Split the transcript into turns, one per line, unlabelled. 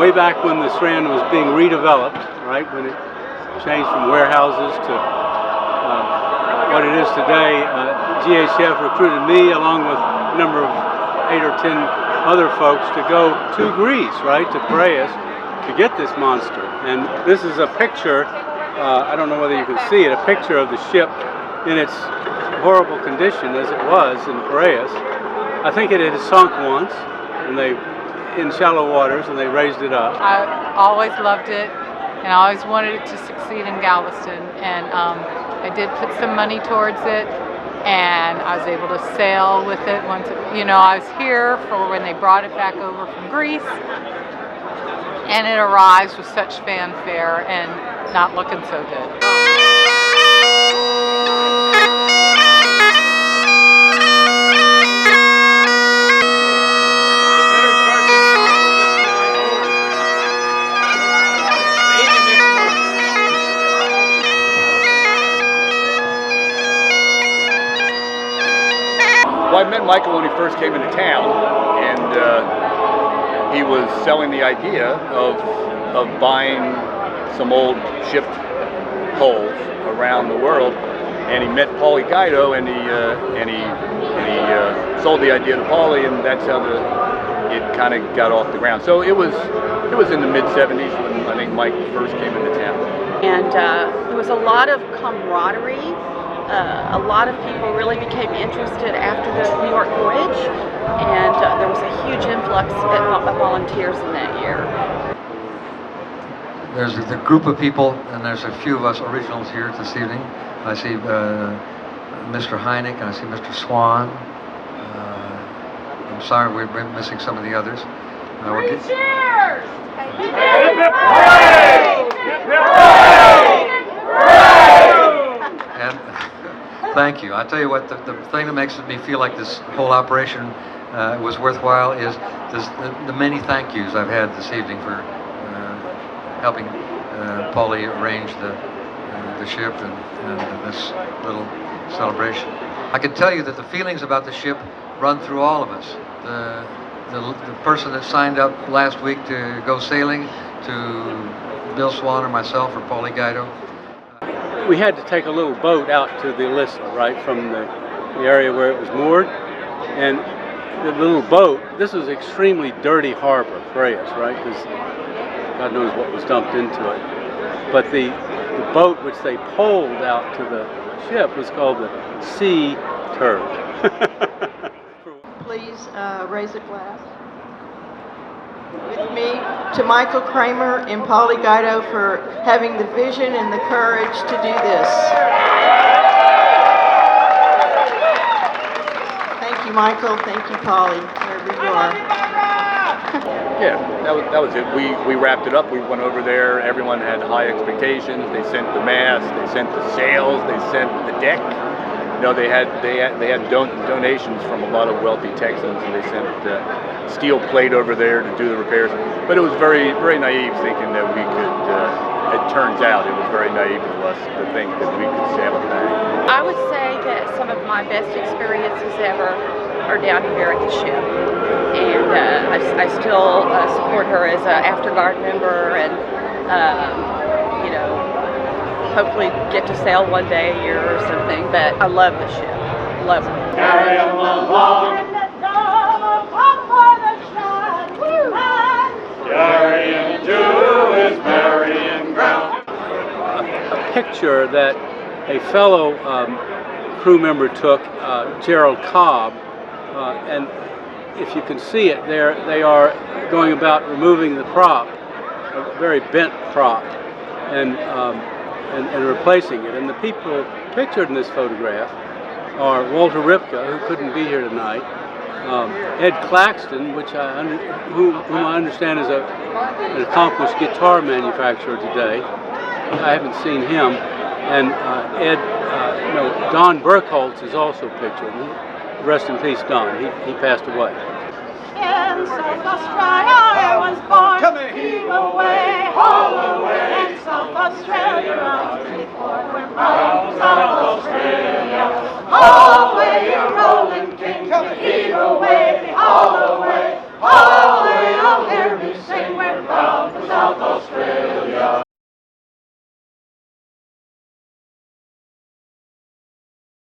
way back when the Strand was being redeveloped, right, when it changed from warehouses to what it is today, GHF recruited me along with a number of 8 or 10 other folks to go to Greece, right, to Piraeus, to get this monster. And this is a picture, I don't know whether you can see it, a picture of the ship in its horrible condition as it was in Piraeus. I think it had sunk once, and in shallow waters, and they raised it up.
I always loved it, and I always wanted it to succeed in Galveston, and I did put some money towards it, and I was able to sail with it once. I was here for when they brought it back over from Greece, and it arrives with such fanfare and not looking so good.
Well, I met Michael when he first came into town, and he was selling the idea of buying some old ship hulls around the world, and he met Paulie Guido, and he sold the idea to Paulie, and that's how it kind of got off the ground. So it was in the mid-'70s when I think Mike first came into town.
And there was a lot of camaraderie. A lot of people really became interested after the New York voyage, and there was a huge influx of volunteers in that year.
There's a group of people, and there's a few of us originals here this evening. I see Mr. Heineck, and I see Mr. Swan. I'm sorry we're missing some of the others.
Cheers!
And thank you. I tell you what, the thing that makes me feel like this whole operation was worthwhile is the many thank yous I've had this evening for helping Paulie arrange the ship and this little celebration. I can tell you that the feelings about the ship run through all of us. The person that signed up last week to go sailing, to Bill Swan or myself or Paulie Guido.
We had to take a little boat out to the Elissa, right, from the area where it was moored. And the little boat, this was extremely dirty harbor for us, right, because God knows what was dumped into it. But the boat which they poled out to the ship was called the Sea Turd.
Please raise a glass with me to Michael Kramer and Paulie Guido for having the vision and the courage to do this. Thank you, Michael. Thank you, Paulie, wherever you are.
Yeah, that was it. We wrapped it up. We went over there. Everyone had high expectations. They sent the mast. They sent the sails. They sent the deck. You know, they had donations from a lot of wealthy Texans, and they sent steel plate over there to do the repairs. But it was very, very naive thinking that we could. It turns out it was very naive of us to think that we could sail it back.
I would say that some of my best experiences ever are down here at the ship, and I still support her as an after guard member, and you know, hopefully get to sail one day a year or something. But I love the ship, love her.
Carry 'em along. And the dove up for the shining man. Carry 'em to his burying ground.
A picture that a fellow crew member took, Gerald Cobb, and if you can see it there, they are going about removing the prop, a very bent prop, and replacing it. And the people pictured in this photograph are Walter Ripka, who couldn't be here tonight, Ed Claxton, whom I understand is an accomplished guitar manufacturer today. I haven't seen him, and Don Burkholz is also pictured. Rest in peace, Don. He passed away.
In South Australia I was born. Come away, haul away. In South Australia I was born. We're from South Australia. Haul away your